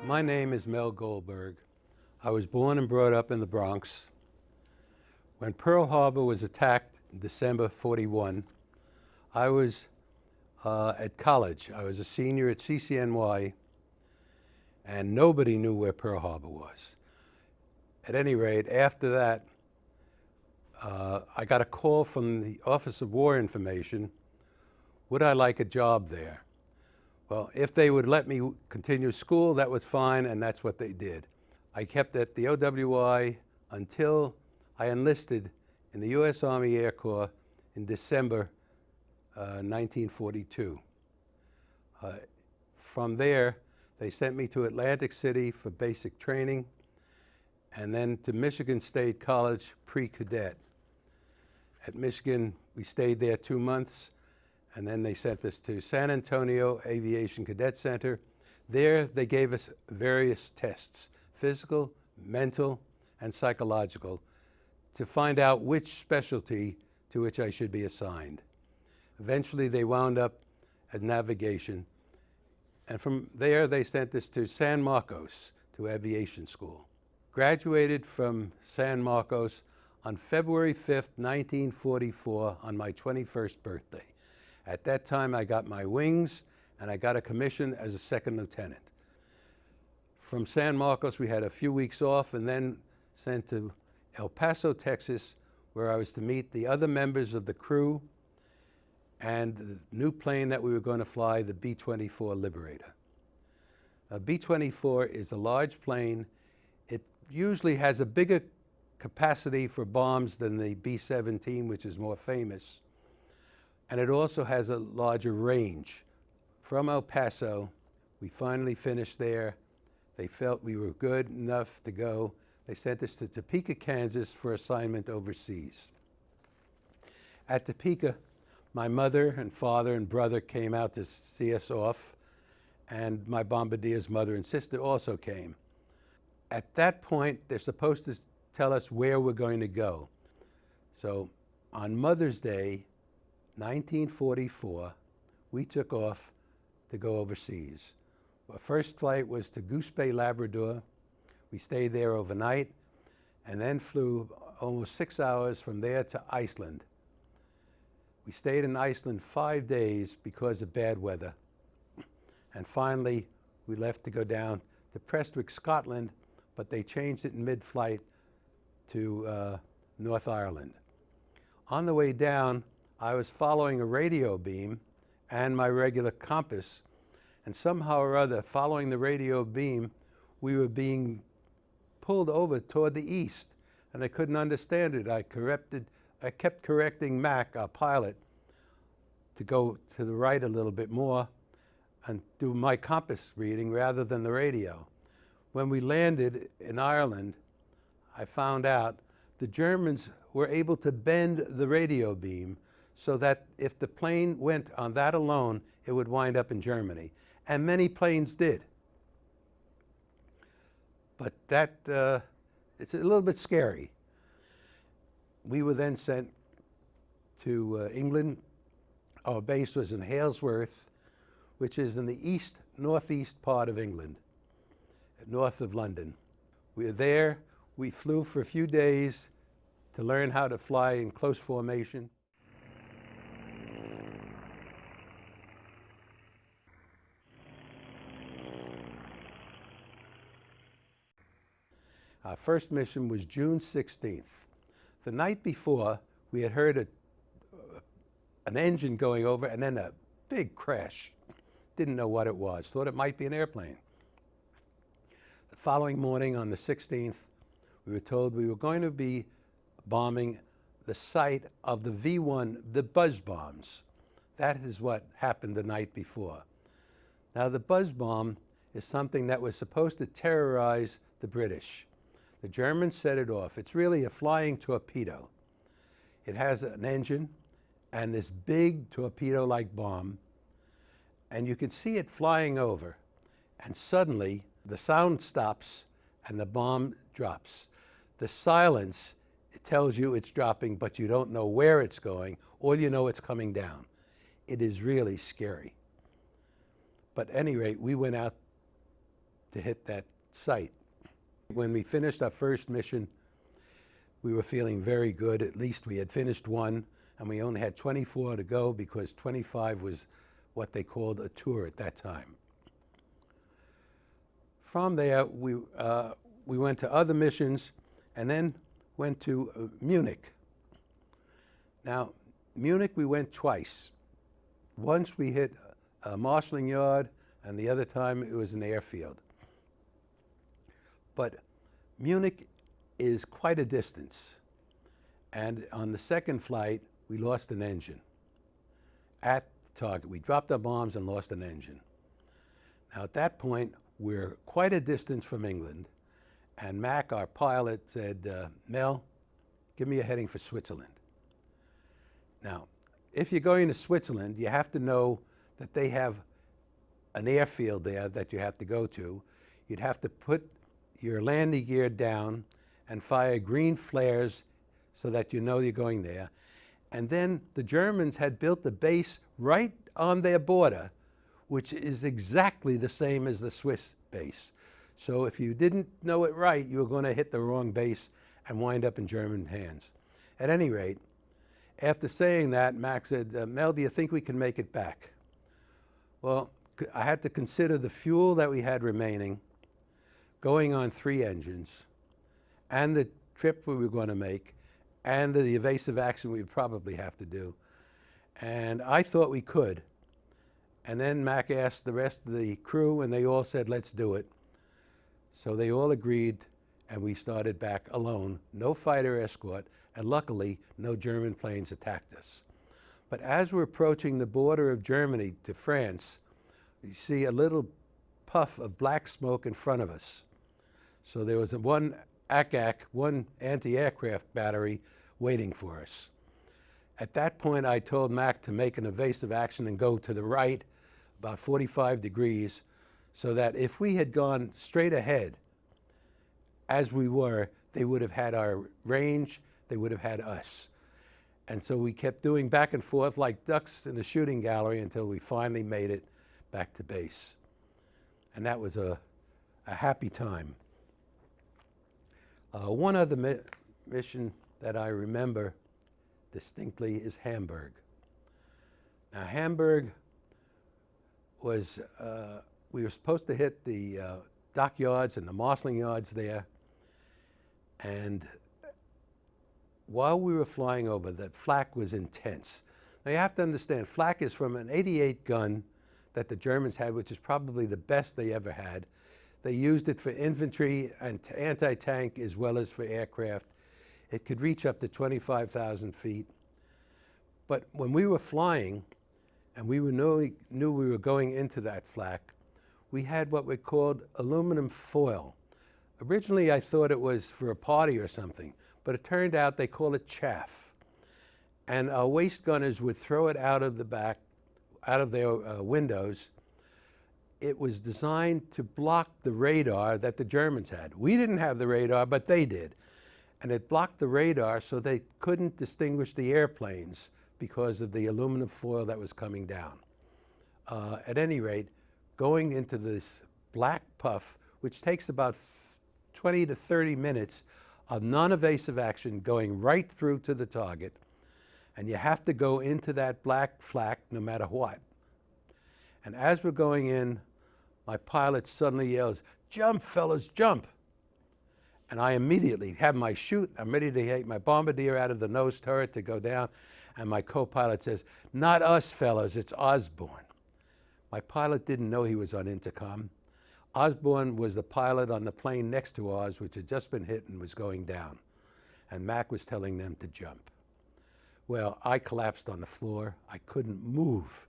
My name is Mel Goldberg. I was born and brought up in the Bronx. When Pearl Harbor was attacked in December '41, I was at college. I was a senior at CCNY, and nobody knew where Pearl Harbor was. At any rate, after that, I got a call from the Office of War Information. Would I like a job there? Well, if they would let me continue school, that was fine, and that's what they did. I kept at the WWII until I enlisted in the U.S. Army Air Corps in December 1942. From there, they sent me to Atlantic City for basic training, and then to Michigan State College pre-cadet. At Michigan, we stayed there 2 months, and then they sent us to San Antonio Aviation Cadet Center. There, they gave us various tests, physical, mental, and psychological, to find out which specialty to which I should be assigned. Eventually, they wound up at navigation, and from there, they sent us to San Marcos, to aviation school. Graduated from San Marcos on February 5th, 1944, on my 21st birthday. At that time, I got my wings, and I got a commission as a second lieutenant. From San Marcos, we had a few weeks off, and then sent to El Paso, Texas, where I was to meet the other members of the crew and the new plane that we were going to fly, the B-24 Liberator. A B-24 is a large plane. It usually has a bigger capacity for bombs than the B-17, which is more famous. And it also has a larger range. From El Paso, we finally finished there. They felt we were good enough to go. They sent us to Topeka, Kansas for assignment overseas. At Topeka, my mother and father and brother came out to see us off, and my bombardier's mother and sister also came. At that point, they're supposed to tell us where we're going to go. So on Mother's Day, 1944, we took off to go overseas. Our first flight was to Goose Bay, Labrador. We stayed there overnight and then flew almost 6 hours from there to Iceland. We stayed in Iceland 5 days because of bad weather. And finally, we left to go down to Prestwick, Scotland, but they changed it in mid-flight to North Ireland. On the way down, I was following a radio beam and my regular compass, and somehow or other, following the radio beam, we were being pulled over toward the east, and I couldn't understand it. I kept correcting Mac, our pilot, to go to the right a little bit more and do my compass reading rather than the radio. When we landed in Ireland, I found out the Germans were able to bend the radio beam so that if the plane went on that alone, it would wind up in Germany. And many planes did. But that, it's a little bit scary. We were then sent to England. Our base was in Halesworth, which is in the northeast part of England, north of London. We were there. We flew for a few days to learn how to fly in close formation. Our first mission was June 16th. The night before, we had heard an engine going over and then a big crash. Didn't know what it was, thought it might be an airplane. The following morning on the 16th, we were told we were going to be bombing the site of the V-1, the buzz bombs. That is what happened the night before. Now, the buzz bomb is something that was supposed to terrorize the British. The Germans set it off. It's really a flying torpedo. It has an engine and this big torpedo-like bomb, and you can see it flying over, and suddenly the sound stops and the bomb drops. The silence, it tells you it's dropping, but you don't know where it's going. All you know, it's coming down. It is really scary. But at any rate, we went out to hit that site. When we finished our first mission, we were feeling very good. At least we had finished one, and we only had 24 to go because 25 was what they called a tour at that time. From there, we went to other missions and then went to Munich. Now, Munich we went twice. Once we hit a marshalling yard, and the other time it was an airfield. But Munich is quite a distance. And on the second flight, we lost an engine at the target. We dropped our bombs and lost an engine. Now at that point, we're quite a distance from England. And Mac, our pilot, said, Mel, give me a heading for Switzerland. Now, if you're going to Switzerland, you have to know that they have an airfield there that you have to go to. You'd have to put your landing gear down and fire green flares so that you know you're going there. And then the Germans had built a base right on their border, which is exactly the same as the Swiss base. So if you didn't know it right, you were going to hit the wrong base and wind up in German hands. At any rate, after saying that, Mac said, Mel, do you think we can make it back? Well, I had to consider the fuel that we had remaining, going on 3 engines, and the trip we were going to make, and the evasive action we would probably have to do. And I thought we could. And then Mac asked the rest of the crew, and they all said, let's do it. So they all agreed, and we started back alone, no fighter escort, and luckily, no German planes attacked us. But as we're approaching the border of Germany to France, you see a little puff of black smoke in front of us. So there was one ACAC, one anti-aircraft battery waiting for us. At that point, I told Mac to make an evasive action and go to the right, about 45 degrees, so that if we had gone straight ahead, as we were, they would have had our range, they would have had us. And so we kept doing back and forth like ducks in a shooting gallery until we finally made it back to base. And that was a happy time. One other mission that I remember distinctly is Hamburg. Now Hamburg was, we were supposed to hit the dockyards and the marshalling yards there. And while we were flying over, that flak was intense. Now you have to understand, flak is from an 88 gun that the Germans had, which is probably the best they ever had. They used it for infantry and anti-tank as well as for aircraft. It could reach up to 25,000 feet. But when we were flying, and we knew we were going into that flak, we had what we called aluminum foil. Originally, I thought it was for a party or something, but it turned out they call it chaff. And our waist gunners would throw it out of the back, out of their windows. It was designed to block the radar that the Germans had. We didn't have the radar, but they did. And it blocked the radar so they couldn't distinguish the airplanes because of the aluminum foil that was coming down. At any rate, going into this black puff, which takes about 20 to 30 minutes of non-evasive action going right through to the target, and you have to go into that black flak no matter what. And as we're going in, my pilot suddenly yells, "Jump, fellas, jump!" And I immediately have my chute. I'm ready to take my bombardier out of the nose turret to go down, and my co-pilot says, "Not us, fellas, it's Osborne." My pilot didn't know he was on intercom. Osborne was the pilot on the plane next to ours, which had just been hit and was going down. And Mac was telling them to jump. Well, I collapsed on the floor. I couldn't move.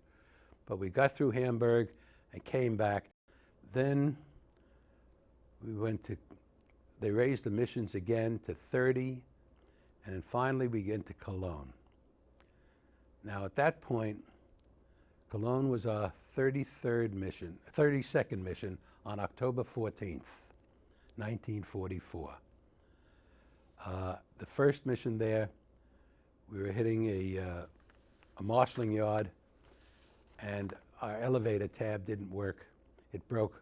But we got through Hamburg and came back. Then we went to, they raised the missions again to 30, and then finally we get to Cologne. Now at that point, Cologne was our 32nd mission on October 14th, 1944. The first mission there, we were hitting a marshalling yard, and our elevator tab didn't work. It broke.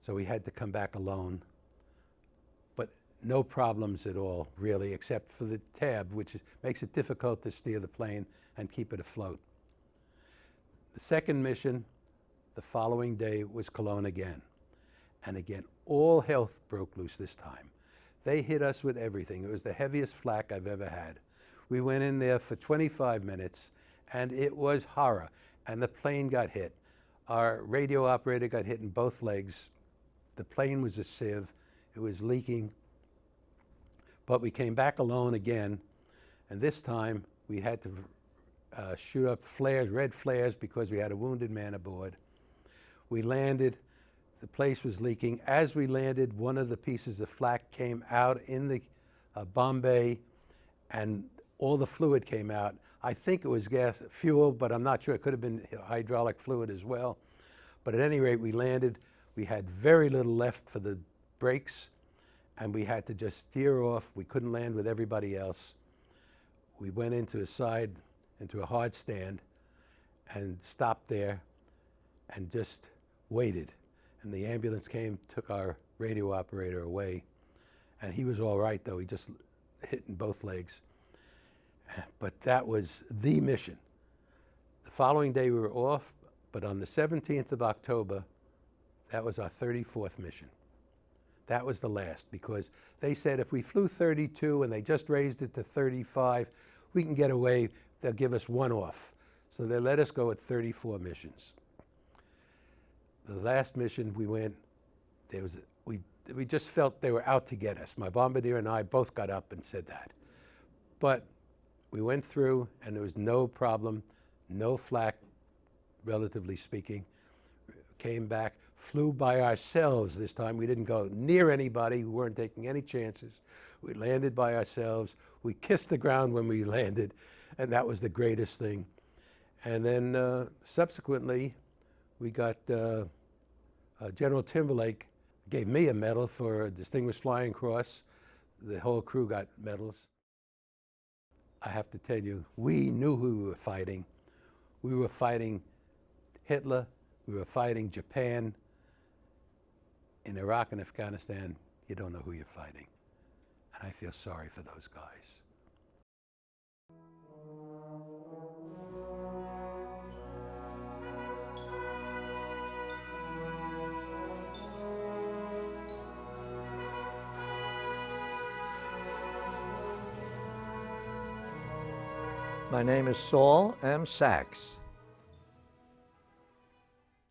So we had to come back alone. But no problems at all, really, except for the tab, which makes it difficult to steer the plane and keep it afloat. The second mission, the following day, was Cologne again. And again, all hell broke loose this time. They hit us with everything. It was the heaviest flak I've ever had. We went in there for 25 minutes, and it was horror. And the plane got hit. Our radio operator got hit in both legs. The plane was a sieve. It was leaking. But we came back alone again, and this time we had to shoot up flares, red flares, because we had a wounded man aboard. We landed. The place was leaking. As we landed, one of the pieces of flak came out in the bomb bay, and all the fluid came out. I think it was fuel, but I'm not sure. It could have been hydraulic fluid as well. But at any rate, we landed. We had very little left for the brakes, and we had to just steer off. We couldn't land with everybody else. We went into a hard stand, and stopped there, and just waited. And the ambulance came, took our radio operator away, and he was all right, though. He just hit in both legs. But that was the mission. The following day we were off, but on the 17th of October, that was our 34th mission. That was the last, because they said if we flew 32 and they just raised it to 35, we can get away. They'll give us one off. So they let us go at 34 missions. The last mission we went, we just felt they were out to get us. My bombardier and I both got up and said that. But we went through, and there was no problem, no flak, relatively speaking. Came back, flew by ourselves this time. We didn't go near anybody. We weren't taking any chances. We landed by ourselves. We kissed the ground when we landed, and that was the greatest thing. And then subsequently, we got General Timberlake gave me a medal for a Distinguished Flying Cross. The whole crew got medals. I have to tell you, we knew who we were fighting. We were fighting Hitler. We were fighting Japan. In Iraq and Afghanistan, you don't know who you're fighting. And I feel sorry for those guys. My name is Saul M. Sachs.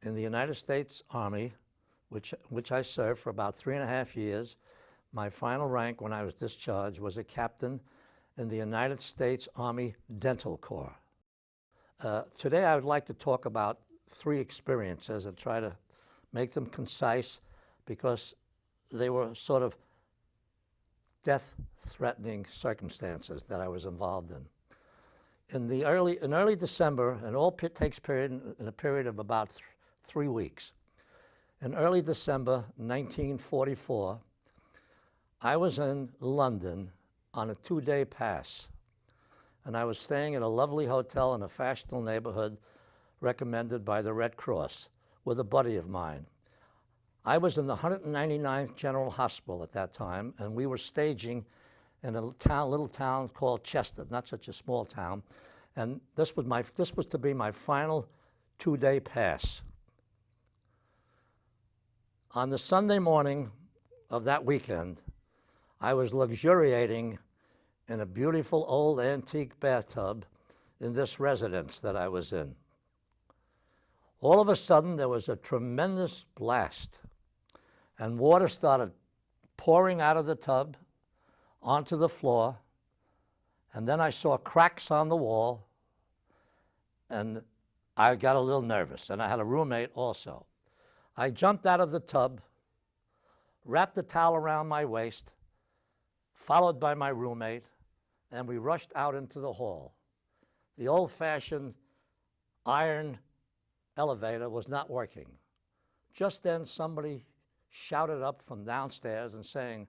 In the United States Army, which I served for about 3.5 years, my final rank when I was discharged was a captain in the United States Army Dental Corps. Today I would like to talk about 3 experiences and try to make them concise, because they were sort of death-threatening circumstances that I was involved in. In early December, and all takes in a period of about 3 weeks. In early December 1944, I was in London on a 2-day pass, and I was staying in a lovely hotel in a fashionable neighborhood recommended by the Red Cross with a buddy of mine. I was in the 199th General Hospital at that time, and we were staging in a little town called Chester, not such a small town, and this was to be my final 2-day pass. On the Sunday morning of that weekend, I was luxuriating in a beautiful old antique bathtub in this residence that I was in. All of a sudden, there was a tremendous blast, and water started pouring out of the tub onto the floor, and then I saw cracks on the wall, and I got a little nervous, and I had a roommate also. I jumped out of the tub, wrapped a towel around my waist, followed by my roommate, and we rushed out into the hall. The old-fashioned iron elevator was not working. Just then, somebody shouted up from downstairs and saying,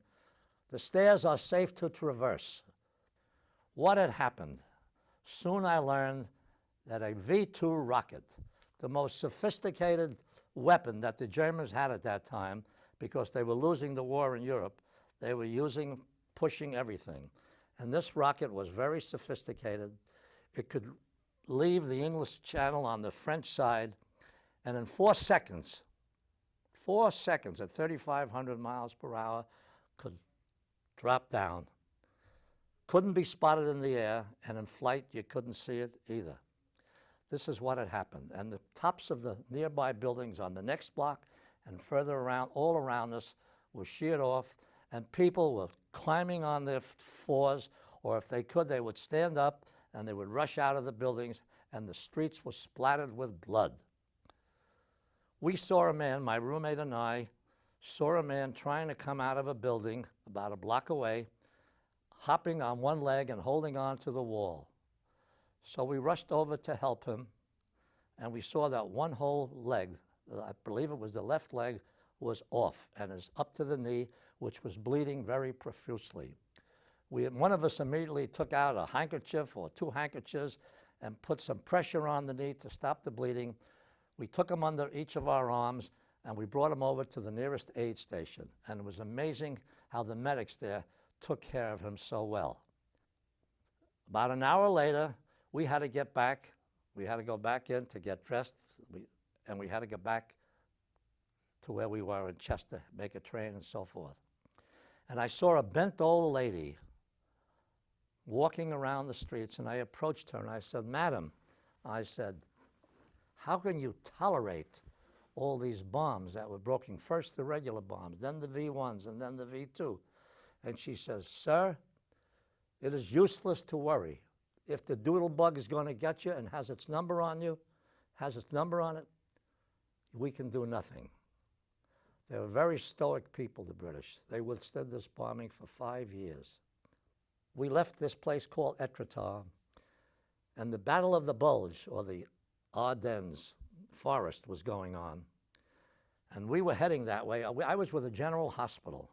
"The stairs are safe to traverse." What had happened? Soon I learned that a V-2 rocket, the most sophisticated weapon that the Germans had at that time, because they were losing the war in Europe. They were pushing everything. And this rocket was very sophisticated. It could leave the English Channel on the French side, and in 4 seconds at 3,500 miles per hour, could drop down. Couldn't be spotted in the air, and in flight you couldn't see it either. This is what had happened. And the tops of the nearby buildings on the next block and further around, all around us, were sheared off, and people were climbing on their floors, or if they could, they would stand up and they would rush out of the buildings, and the streets were splattered with blood. We saw a man, my roommate and I, saw a man trying to come out of a building about a block away, hopping on one leg and holding on to the wall. So we rushed over to help him, and we saw that one whole leg, I believe it was the left leg, was off and is up to the knee, which was bleeding very profusely. One of us immediately took out a handkerchief or 2 handkerchiefs and put some pressure on the knee to stop the bleeding. We took him under each of our arms, and we brought him over to the nearest aid station. And it was amazing how the medics there took care of him so well. About an hour later, we had to get back. We had to go back in to get dressed, and we had to get back to where we were in Chester, make a train and so forth. And I saw a bent old lady walking around the streets, and I approached her and I said, "Madam," I said, "how can you tolerate all these bombs that were broken? First the regular bombs, then the V1s, and then the V2. And she says, "Sir, it is useless to worry. If the doodle bug is going to get you and has its number on you, has its number on it, we can do nothing." They were very stoic people, the British. They withstood this bombing for 5 years. We left this place called Etretat, and the Battle of the Bulge, or the Ardennes forest, was going on. And we were heading that way. I was with a general hospital,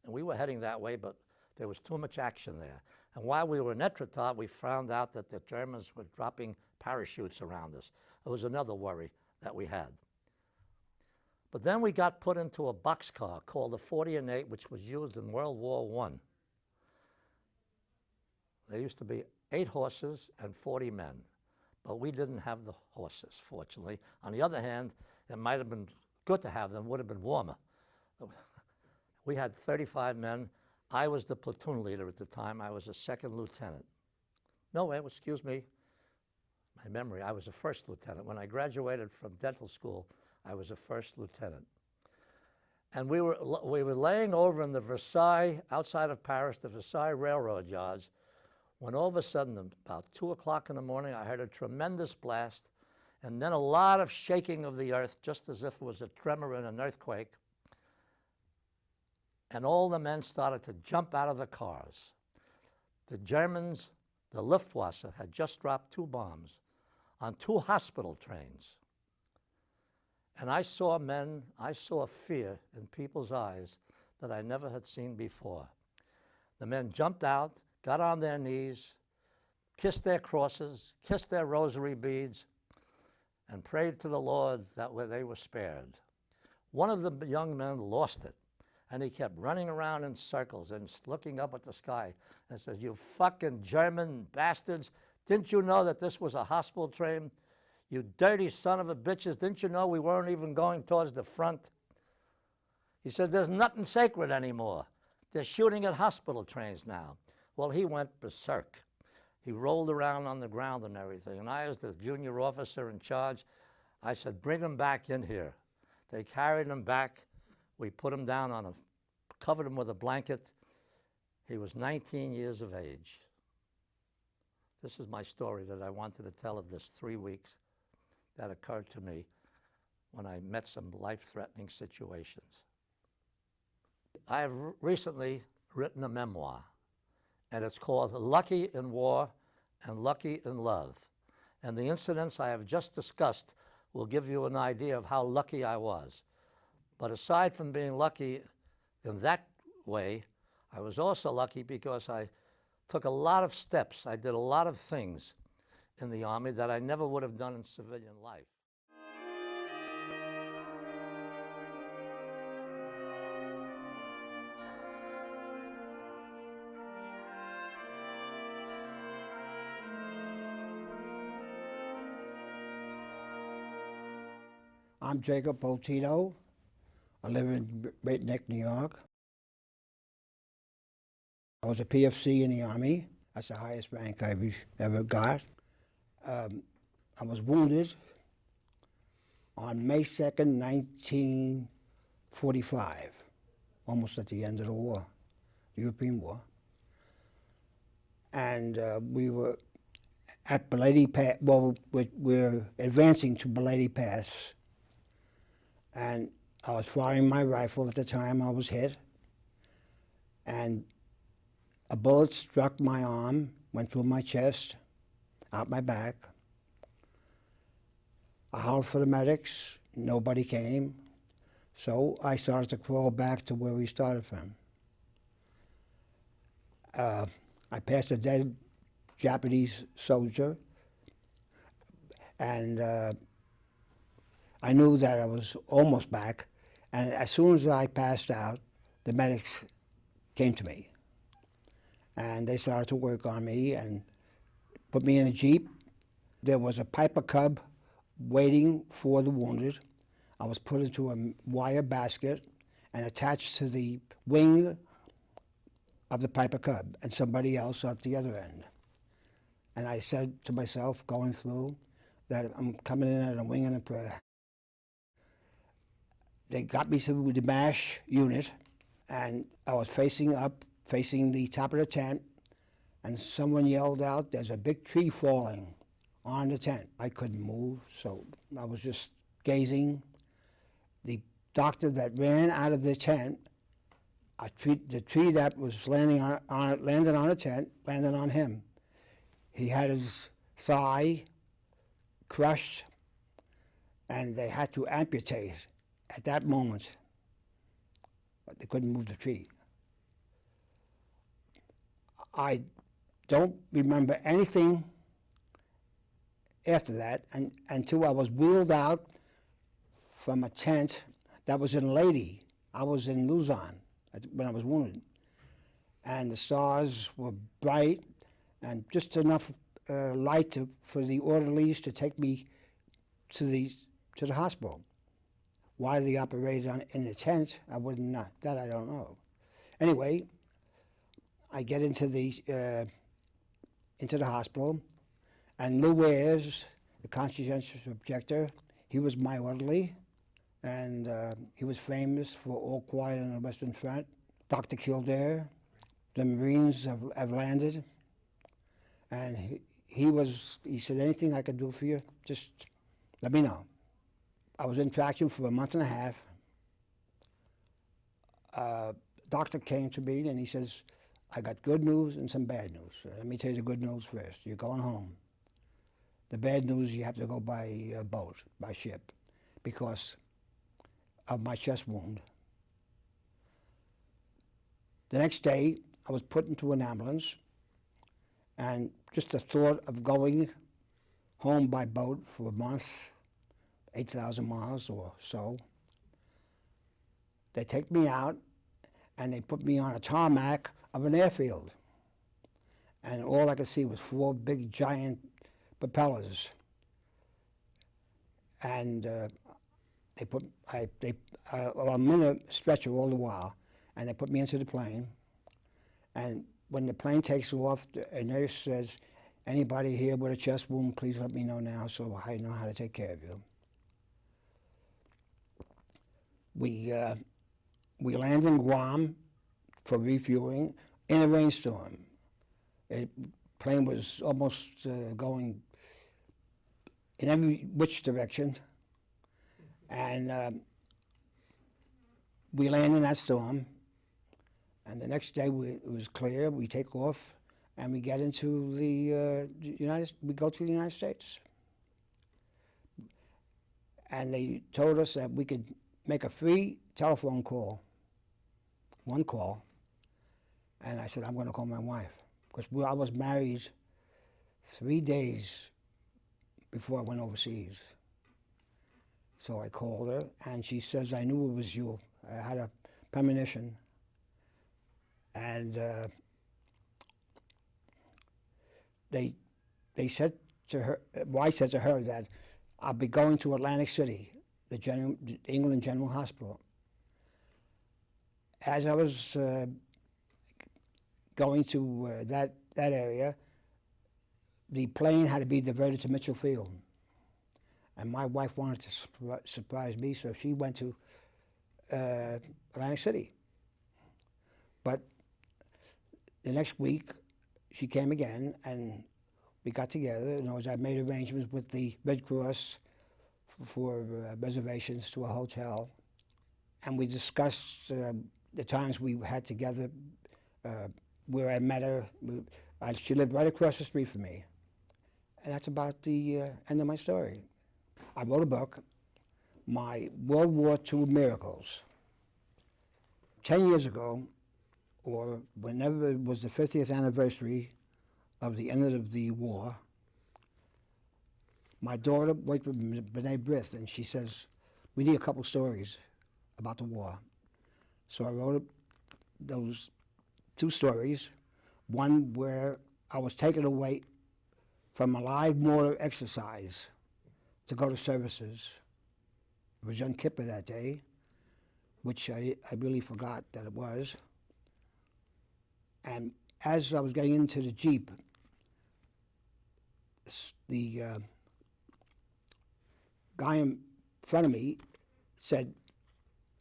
and we were heading that way, but there was too much action there. And while we were in Etretat, we found out that the Germans were dropping parachutes around us. It was another worry that we had. But then we got put into a boxcar called the 40 and 8, which was used in World War I. There used to be 8 horses and 40 men, but we didn't have the horses, fortunately. On the other hand, it might have been good to have them, would have been warmer. We had 35 men. I was the platoon leader at the time. I was a 2nd lieutenant. No, excuse me, my memory, I was a 1st lieutenant. When I graduated from dental school, I was a 1st lieutenant. And we were laying over in the Versailles, outside of Paris, the Versailles railroad yards, when all of a sudden, about 2 o'clock in the morning, I heard a tremendous blast, and then a lot of shaking of the earth, just as if it was a tremor in an earthquake. And all the men started to jump out of the cars. The Germans, the Luftwaffe, had just dropped 2 bombs on 2 hospital trains. And I saw fear in people's eyes that I never had seen before. The men jumped out, got on their knees, kissed their crosses, kissed their rosary beads, and prayed to the Lord that they were spared. One of the young men lost it, and he kept running around in circles and looking up at the sky and says, "You fucking German bastards, didn't you know that this was a hospital train? You dirty son of a bitches, didn't you know we weren't even going towards the front?" He said, "There's nothing sacred anymore. They're shooting at hospital trains now." Well, he went berserk. He rolled around on the ground and everything. And I, as the junior officer in charge, I said, "Bring him back in here." They carried him back. We put him down covered him with a blanket. He was 19 years of age. This is my story that I wanted to tell of this 3 weeks that occurred to me when I met some life-threatening situations. I have recently written a memoir, and it's called Lucky in War and Lucky in Love. And the incidents I have just discussed will give you an idea of how lucky I was. But aside from being lucky in that way, I was also lucky because I took a lot of steps. I did a lot of things in the Army that I never would have done in civilian life. I'm Jacob Boltino. I live in Great Neck, New York. I was a PFC in the Army. That's the highest rank I ever got. I was wounded on May 2nd, 1945, almost at the end of the war, the European War. And we were at Belady Pass. Well, we're advancing to Belady Pass. And I was firing my rifle at the time I was hit. And a bullet struck my arm, went through my chest, out my back. I howled for the medics. Nobody came. So I started to crawl back to where we started from. I passed a dead Japanese soldier, and I knew that I was almost back. And as soon as I passed out, the medics came to me. And they started to work on me and put me in a Jeep. There was a Piper Cub waiting for the wounded. I was put into a wire basket and attached to the wing of the Piper Cub and somebody else at the other end. And I said to myself, going through, that I'm coming in at a wing and a prayer. They got me to the MASH unit, and I was facing up, facing the top of the tent, and someone yelled out, "There's a big tree falling on the tent." I couldn't move, so I was just gazing. The doctor that ran out of the tent, the tree that was landed on the tent, landed on him. He had his thigh crushed, and they had to amputate at that moment, but they couldn't move the tree. I don't remember anything after that until I was wheeled out from a tent that was in Lady. I was in Luzon when I was wounded. And the stars were bright and just enough light for the orderlies to take me to the hospital. Why they operated in the tent, I wouldn't know. That I don't know. Anyway, I get into the hospital, and Lou Ayres, the conscientious objector, he was my orderly, and he was famous for All Quiet on the Western Front. Dr. Kildare, the Marines have landed, and he said, "Anything I can do for you, just let me know." I was in traction for a month and a half. Doctor came to me and he says, "I got good news and some bad news. Let me tell you the good news first. You're going home. The bad news, you have to go by boat, by ship, because of my chest wound." The next day, I was put into an ambulance, and just the thought of going home by boat for a month, 8,000 miles or so, they take me out and they put me on a tarmac of an airfield. And all I could see was 4 big giant propellers. And I'm in a stretcher all the while, and they put me into the plane. And when the plane takes off, a nurse says, "Anybody here with a chest wound, please let me know now so I know how to take care of you." We land in Guam for refueling in a rainstorm. The plane was almost going in every which direction, and we land in that storm. And the next day it was clear. We take off, and we get into we go to the United States. And they told us that we could make a free telephone call, 1 call. And I said, "I'm going to call my wife," because I was married 3 days before I went overseas. So I called her, and she says, "I knew it was you. I had a premonition." And they said to her, well, I said to her that I'll be going to Atlantic City the England General Hospital. As I was going to that area, the plane had to be diverted to Mitchell Field. And my wife wanted to surprise me, so she went to Atlantic City. But the next week, she came again, and we got together. I made arrangements with the Red Cross for reservations to a hotel, and we discussed the times we had together, where I met her. She lived right across the street from me. And that's about the end of my story. I wrote a book, My World War II Miracles. 10 years ago, or whenever it was the 50th anniversary of the end of the war, my daughter worked with B'nai B'rith, and she says, we need a couple stories about the war. So I wrote those 2 stories, one where I was taken away from a live mortar exercise to go to services. It was Yom Kippur that day, which I really forgot that it was. And as I was getting into the Jeep, the guy in front of me said,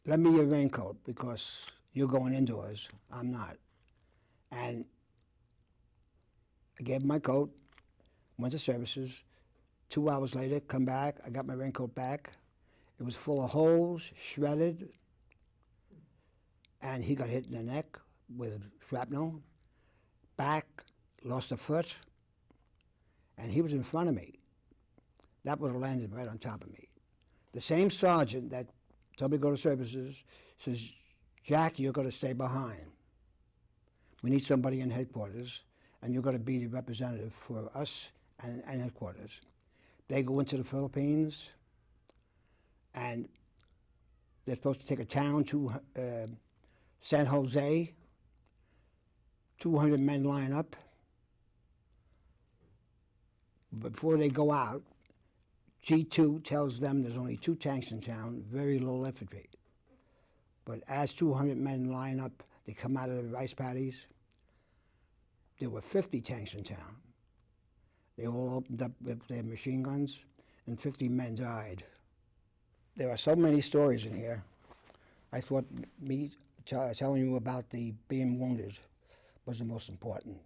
lend me your raincoat because you're going indoors. I'm not. And I gave him my coat, went to services. 2 hours later, come back, I got my raincoat back. It was full of holes, shredded, and he got hit in the neck with shrapnel, back, lost a foot, and he was in front of me. That would have landed right on top of me. The same sergeant that told me to go to services says, Jack, you're going to stay behind. We need somebody in headquarters, and you're going to be the representative for us and headquarters. They go into the Philippines, and they're supposed to take a town to San Jose. 200 men line up. Before they go out, G2 tells them there's only 2 tanks in town, very little infantry. But as 200 men line up, they come out of the rice paddies. There were 50 tanks in town. They all opened up with their machine guns, and 50 men died. There are so many stories in here. I thought me telling you about the being wounded was the most important.